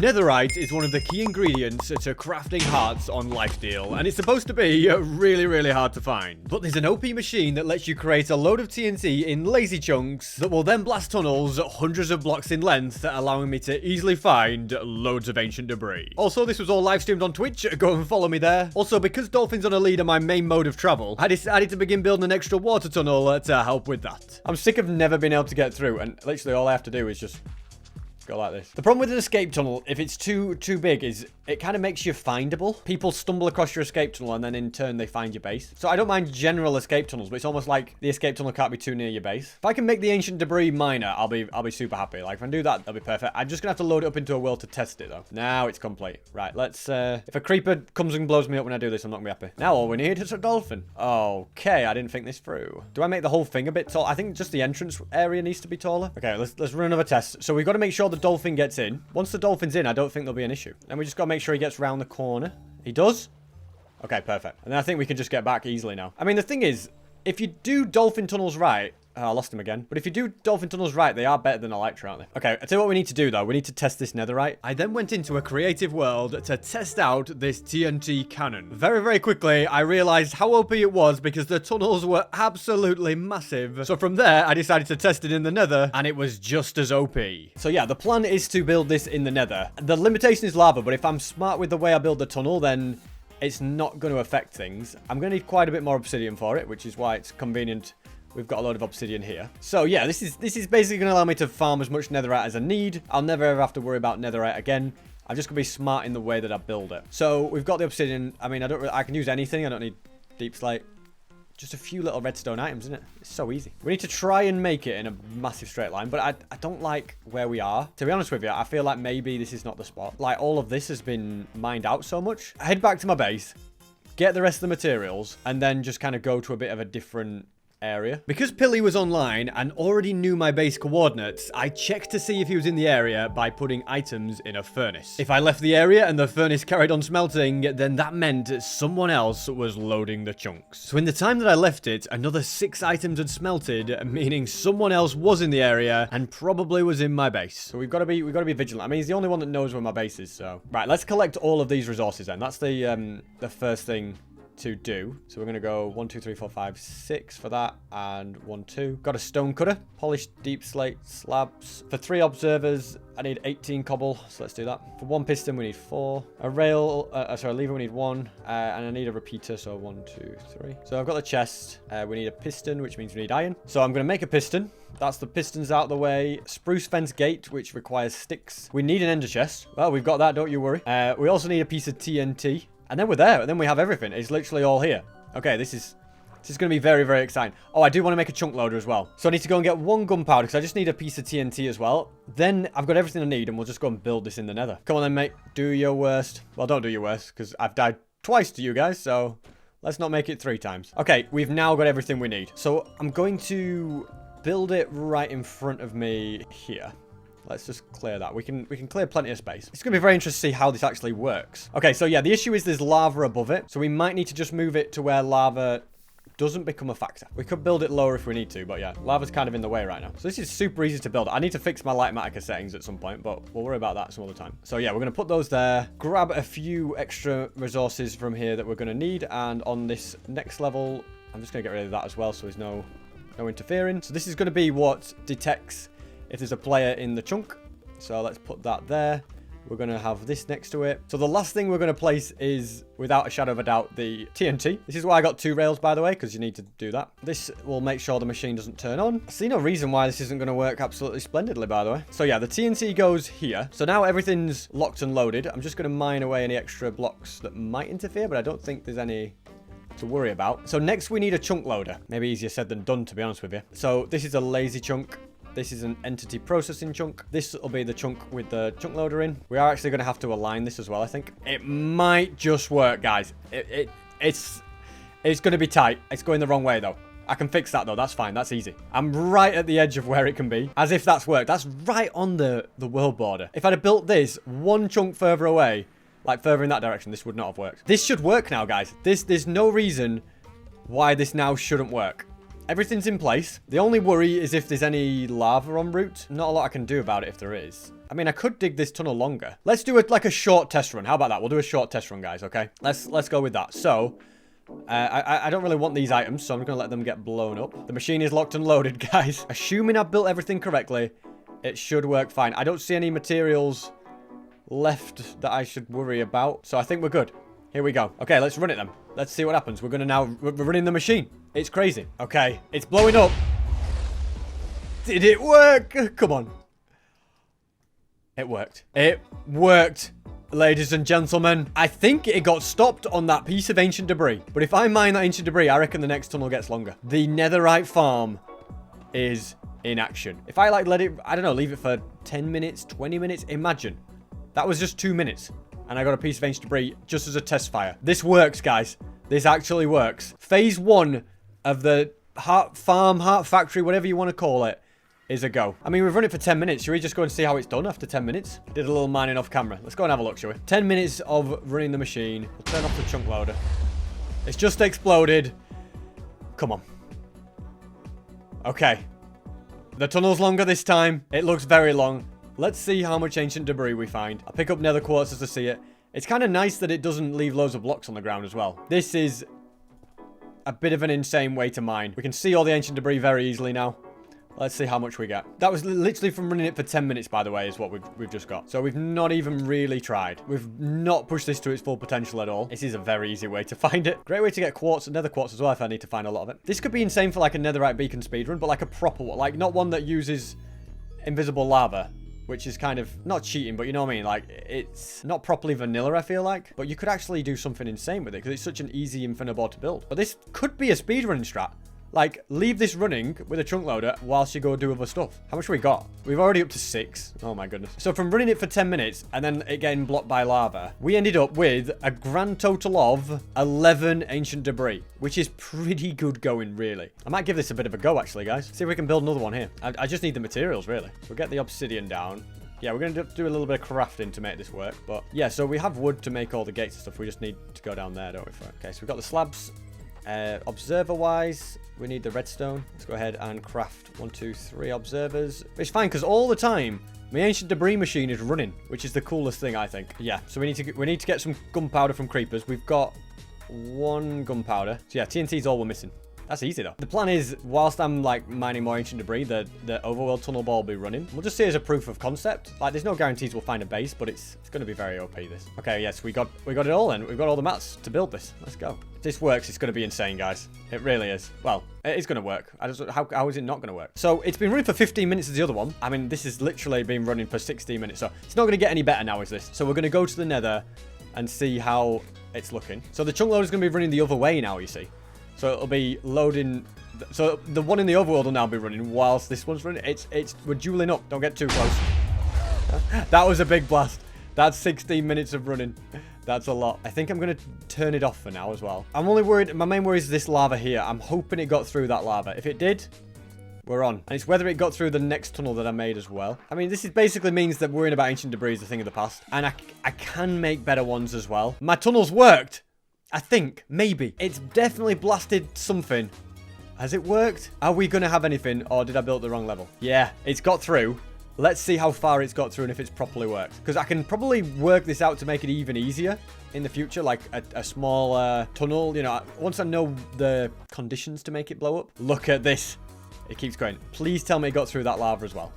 Netherite is one of the key ingredients to crafting hearts on Lifesteal, and it's supposed to be really, really hard to find. But there's an OP machine that lets you create a load of TNT in lazy chunks that will then blast tunnels hundreds of blocks in length, allowing me to easily find loads of ancient debris. Also, this was all live streamed on Twitch. Go and follow me there. Also, because dolphins on a lead are my main mode of travel, I decided to begin building an extra water tunnel to help with that. I'm sick of never being able to get through, and literally all I have to do is just go like this. The problem with an escape tunnel, if it's too big, is it kind of makes you findable. People stumble across your escape tunnel and then in turn they find your base. So I don't mind general escape tunnels, but it's almost like the escape tunnel can't be too near your base. If I can make the ancient debris minor, I'll be super happy. Like if I can do that, that'll be perfect. I'm just gonna have to load it up into a world to test it though. Now it's complete. Right, let's if a creeper comes and blows me up when I do this, I'm not gonna be happy. Now all we need is a dolphin. Okay, I didn't think this through. Do I make the whole thing a bit tall? I think just the entrance area needs to be taller. Okay, let's run another test. So we've got to make sure the dolphin gets in. Once the dolphin's in, I don't think there'll be an issue. Then we just got to make sure he gets around the corner. He does? Okay, perfect. And then I think we can just get back easily now. I mean, the thing is, if you do dolphin tunnels right... Oh, I lost him again. But if you do dolphin tunnels right, they are better than Elytra, aren't they? Okay, I'll tell you what we need to do, though. We need to test this netherite. I then went into a creative world to test out this TNT cannon. Very, very quickly, I realized how OP it was because the tunnels were absolutely massive. So from there, I decided to test it in the nether, and it was just as OP. So yeah, the plan is to build this in the nether. The limitation is lava, but if I'm smart with the way I build the tunnel, then it's not going to affect things. I'm going to need quite a bit more obsidian for it, which is why it's convenient. We've got a load of obsidian here. So yeah, this is basically going to allow me to farm as much netherite as I need. I'll never ever have to worry about netherite again. I'm just going to be smart in the way that I build it. So we've got the obsidian. I mean, I can use anything. I don't need deep slate. Just a few little redstone items, isn't it? It's so easy. We need to try and make it in a massive straight line, but I don't like where we are. To be honest with you, I feel like maybe this is not the spot. Like all of this has been mined out so much. I head back to my base, get the rest of the materials, and then just kind of go to a bit of a different area. Because Pilly was online and already knew my base coordinates, I checked to see if he was in the area by putting items in a furnace. If I left the area and the furnace carried on smelting, then that meant someone else was loading the chunks. So in the time that I left it, another 6 items had smelted, meaning someone else was in the area and probably was in my base. So we've got to be vigilant. I mean, he's the only one that knows where my base is, so. Right, let's collect all of these resources then. That's the first thing to do. So we're going to go 1, 2, 3, 4, 5, 6 for that, and 1, 2. Got a stone cutter, polished deep slate slabs. For 3 observers, I need 18 cobble, so let's do that. For 1 piston, we need 4. A rail, a lever, we need 1, and I need a repeater, so 1, 2, 3. So I've got the chest. We need a piston, which means we need iron. So I'm going to make a piston. That's the pistons out of the way. Spruce fence gate, which requires sticks. We need an ender chest. Well, we've got that, don't you worry. We also need a piece of TNT. And then we're there. And then we have everything. It's literally all here. Okay, this is going to be very, very exciting. Oh, I do want to make a chunk loader as well. So I need to go and get 1 gunpowder because I just need a piece of TNT as well. Then I've got everything I need and we'll just go and build this in the nether. Come on then, mate. Do your worst. Well, don't do your worst because I've died twice to you guys. So let's not make it 3 times. Okay, we've now got everything we need. So I'm going to build it right in front of me here. Let's just clear that. We can clear plenty of space. It's going to be very interesting to see how this actually works. Okay, so yeah, the issue is there's lava above it. So we might need to just move it to where lava doesn't become a factor. We could build it lower if we need to, but yeah, lava's kind of in the way right now. So this is super easy to build. I need to fix my Lightmatica settings at some point, but we'll worry about that some other time. So yeah, we're going to put those there. Grab a few extra resources from here that we're going to need. And on this next level, I'm just going to get rid of that as well so there's no interfering. So this is going to be what detects if there's a player in the chunk. So let's put that there. We're going to have this next to it. So the last thing we're going to place is, without a shadow of a doubt, the TNT. This is why I got 2 rails, by the way, because you need to do that. This will make sure the machine doesn't turn on. I see no reason why this isn't going to work absolutely splendidly, by the way. So yeah, the TNT goes here. So now everything's locked and loaded. I'm just going to mine away any extra blocks that might interfere, but I don't think there's any to worry about. So next we need a chunk loader. Maybe easier said than done, to be honest with you. So this is a lazy chunk. This is an entity processing chunk. This will be the chunk with the chunk loader in. We are actually going to have to align this as well, I think. It might just work, guys. It's going to be tight. It's going the wrong way, though. I can fix that, though. That's fine. That's easy. I'm right at the edge of where it can be. As if that's worked. That's right on the world border. If I'd have built this 1 chunk further away, like further in that direction, this would not have worked. This should work now, guys. There's no reason why this now shouldn't work. Everything's in place. The only worry is if there's any lava en route. Not a lot I can do about it if there is. I mean, I could dig this tunnel longer. Let's do it like a short test run. How about that? We'll do a short test run, guys, okay? Let's go with that. So, I don't really want these items, so I'm going to let them get blown up. The machine is locked and loaded, guys. Assuming I've built everything correctly, it should work fine. I don't see any materials left that I should worry about, so I think we're good. Here we go. Okay, let's run it then. Let's see what happens. We're going to now... We're running the machine. It's crazy. Okay, it's blowing up. Did it work? Come on. It worked. It worked, ladies and gentlemen. I think it got stopped on that piece of ancient debris. But if I mine that ancient debris, I reckon the next tunnel gets longer. The Netherite farm is in action. If I, like, let it... I don't know, leave it for 10 minutes, 20 minutes. Imagine. That was just 2 minutes. And I got a piece of ancient debris just as a test fire. This works, guys. This actually works. Phase 1 of the heart farm, heart factory, whatever you want to call it, is a go. I mean, we've run it for 10 minutes. Should we just go and see how it's done after 10 minutes? Did a little mining off camera. Let's go and have a look, shall we? 10 minutes of running the machine. We'll turn off the chunk loader. It's just exploded. Come on. Okay. The tunnel's longer this time. It looks very long. Let's see how much ancient debris we find. I'll pick up nether quartz to see it. It's kind of nice that it doesn't leave loads of blocks on the ground as well. This is a bit of an insane way to mine. We can see all the ancient debris very easily now. Let's see how much we get. That was literally from running it for 10 minutes, by the way, is what we've just got. So we've not even really tried. We've not pushed this to its full potential at all. This is a very easy way to find it. Great way to get quartz and nether quartz as well if I need to find a lot of it. This could be insane for like a netherite beacon speedrun, but like a proper one. Like not one that uses invisible lava, which is kind of not cheating, but you know what I mean? Like, it's not properly vanilla, I feel like. But you could actually do something insane with it because it's such an easy infinite board to build. But this could be a speedrunning strat. Like, leave this running with a chunk loader whilst you go do other stuff. How much we got? We've already up to 6. Oh my goodness. So from running it for 10 minutes and then it getting blocked by lava, we ended up with a grand total of 11 ancient debris, which is pretty good going, really. I might give this a bit of a go, actually, guys. See if we can build another one here. I just need the materials, really. We'll get the obsidian down. Yeah, we're going to do a little bit of crafting to make this work. But yeah, so we have wood to make all the gates and stuff. We just need to go down there, don't we? Okay, so we've got the slabs. Observer-wise, we need the redstone. Let's go ahead and craft 1, 2, 3 observers. It's fine because all the time my ancient debris machine is running, which is the coolest thing, I think. Yeah, so we need to get some gunpowder from creepers. We've got 1 gunpowder. So yeah, TNT's all we're missing. That's easy though. The plan is, whilst I'm like mining more ancient debris, the overworld tunnel ball will be running. We'll just see it as a proof of concept. Like, there's no guarantees we'll find a base, but it's going to be very OP. This. Okay, yes, we got it all. Then we've got all the mats to build this. Let's go. If this works, it's going to be insane, guys. It really is. Well, it is going to work. How is it not going to work? So it's been running for 15 minutes as the other one. I mean, this has literally been running for 16 minutes. So it's not going to get any better now, is this? So we're going to go to the nether and see how it's looking. So the chunk loader is going to be running the other way now, you see. So it'll be loading. So the one in the overworld will now be running whilst this one's running. We're dueling up. Don't get too close. That was a big blast. That's 16 minutes of running. That's a lot. I think I'm going to turn it off for now as well. I'm only worried. My main worry is this lava here. I'm hoping it got through that lava. If it did, we're on. And it's whether it got through the next tunnel that I made as well. I mean, this is basically means that worrying about ancient debris is a thing of the past. And I can make better ones as well. My tunnels worked. I think. Maybe. It's definitely blasted something. Has it worked? Are we going to have anything, or did I build the wrong level? Yeah, it's got through. Let's see how far it's got through and if it's properly worked. Because I can probably work this out to make it even easier in the future, like a small tunnel. You know, once I know the conditions to make it blow up. Look at this. It keeps going. Please tell me it got through that lava as well.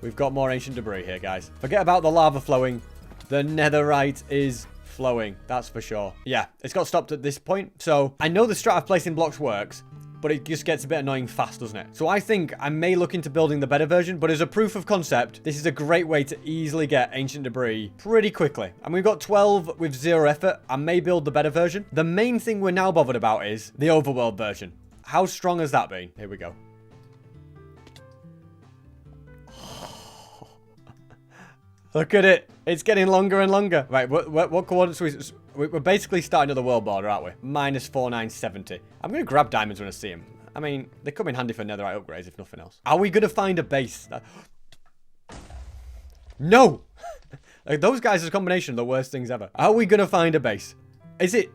We've got more ancient debris here, guys. Forget about the lava flowing. The netherite is flowing. That's for sure. Yeah, it's got stopped at this point. So I know the strat of placing blocks works, but it just gets a bit annoying fast, doesn't it? So I think I may look into building the better version, but as a proof of concept, this is a great way to easily get ancient debris pretty quickly. And we've got 12 with 0 effort. I may build the better version. The main thing we're now bothered about is the overworld version. How strong has that been? Here we go. Look at it. It's getting longer and longer. Right, what coordinates we're basically starting at the world border, aren't we? Minus 4970. I'm going to grab diamonds when I see them. I mean, they come in handy for netherite upgrades, if nothing else. Are we going to find a base? No! Like, those guys are a combination of the worst things ever. Are we going to find a base? Is it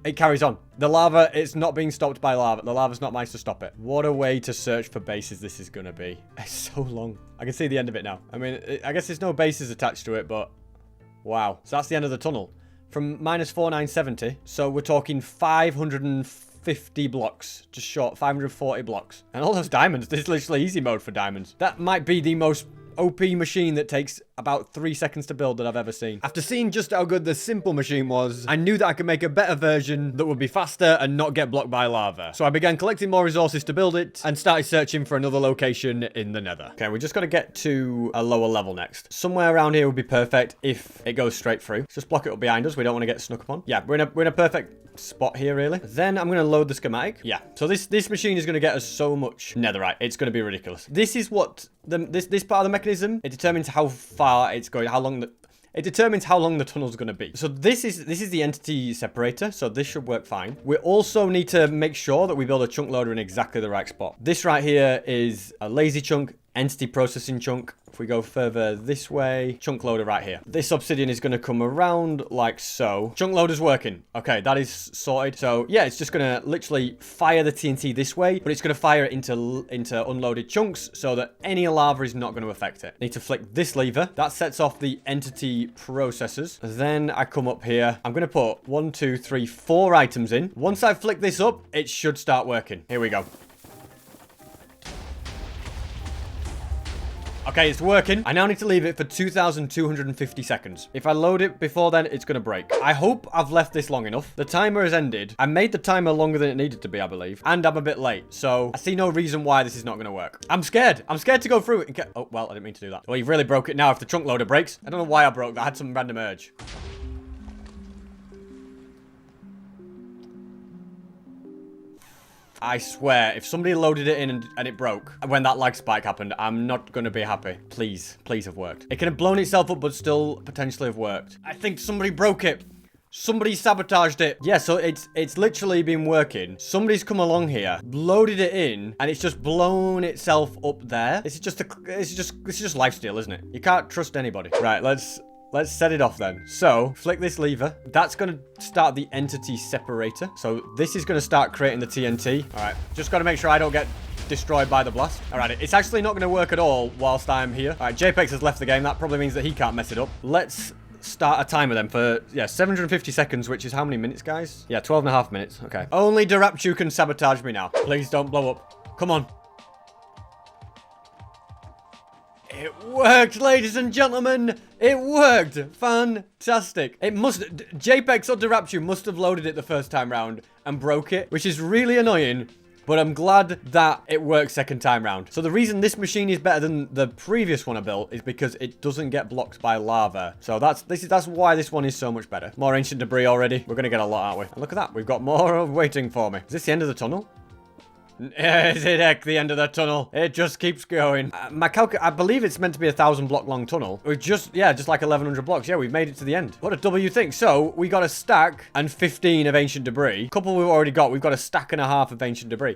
it carries on. The lava, it's not being stopped by lava. The lava's not managed to stop it. What a way to search for bases this is going to be. It's so long. I can see the end of it now. I mean, I guess there's no bases attached to it, but wow. So that's the end of the tunnel. From minus 4970. So we're talking 550 blocks. Just short, 540 blocks. And all those diamonds. This is literally easy mode for diamonds. That might be the most OP machine that takes about 3 seconds to build that I've ever seen. After seeing just how good the simple machine was, I knew that I could make a better version that would be faster and not get blocked by lava. So I began collecting more resources to build it and started searching for another location in the Nether. Okay, we just got to get to a lower level next. Somewhere around here would be perfect if it goes straight through. Let's just block it up behind us. We don't want to get snuck upon. Yeah, we're in a perfect spot here, really. Then I'm going to load the schematic. Yeah, so this machine is going to get us so much netherite. It's going to be ridiculous. This is what this part of the mechanism, it determines how far it's going, it determines how long the tunnel's going to be. So this is the entity separator, so this should work fine. We also need to make sure that we build a chunk loader in exactly the right spot. This right here is a lazy chunk, entity processing chunk. If we go further this way, chunk loader right here. This obsidian is going to come around like so. Chunk loader's working. Okay, that is sorted. So yeah, it's just going to literally fire the TNT this way, but it's going to fire it into unloaded chunks so that any lava is not going to affect it. Need to flick this lever. That sets off the entity processors. Then I come up here. I'm going to put 1, 2, 3, 4 items in. Once I flick this up, it should start working. Here we go. Okay, it's working. I now need to leave it for 2,250 seconds. If I load it before then, it's going to break. I hope I've left this long enough. The timer has ended. I made the timer longer than it needed to be, I believe. And I'm a bit late. So I see no reason why this is not going to work. I'm scared. I'm scared to go through it. Oh, well, I didn't mean to do that. Well, you've really broke it now if the trunk loader breaks. I don't know why I broke that. I had some random urge. I swear, if somebody loaded it in and it broke when that lag spike happened, I'm not going to be happy. Please, please have worked. It can have blown itself up, but still potentially have worked. I think somebody broke it. Somebody sabotaged it. Yeah, so it's literally been working. Somebody's come along here, loaded it in, and it's just blown itself up there. This is just lifesteal, isn't it? You can't trust anybody. Right, let's set it off then. So, flick this lever. That's going to start the entity separator. So, this is going to start creating the TNT. All right, just got to make sure I don't get destroyed by the blast. All right, it's actually not going to work at all whilst I'm here. All right, JPEX has left the game. That probably means that he can't mess it up. Let's start a timer then for, yeah, 750 seconds, which is how many minutes, guys? Yeah, 12.5 minutes. Okay. Only Darapchu can sabotage me now. Please don't blow up. Come on. It worked, ladies and gentlemen. It worked. Fantastic. It must... JPEX or Darapchu must have loaded it the first time round and broke it, which is really annoying. But I'm glad that it worked second time round. So the reason this machine is better than the previous one I built is because it doesn't get blocked by lava. So that's why this one is so much better. More ancient debris already. We're going to get a lot, aren't we? And look at that. We've got more waiting for me. Is this the end of the tunnel? Is it heck the end of the tunnel? It just keeps going. I believe it's meant to be a 1,000 block long tunnel. We're just like 1,100 blocks. Yeah, we've made it to the end. What a W think. So we got a stack and 15 of ancient debris. Couple we've already got. We've got a stack and a half of ancient debris.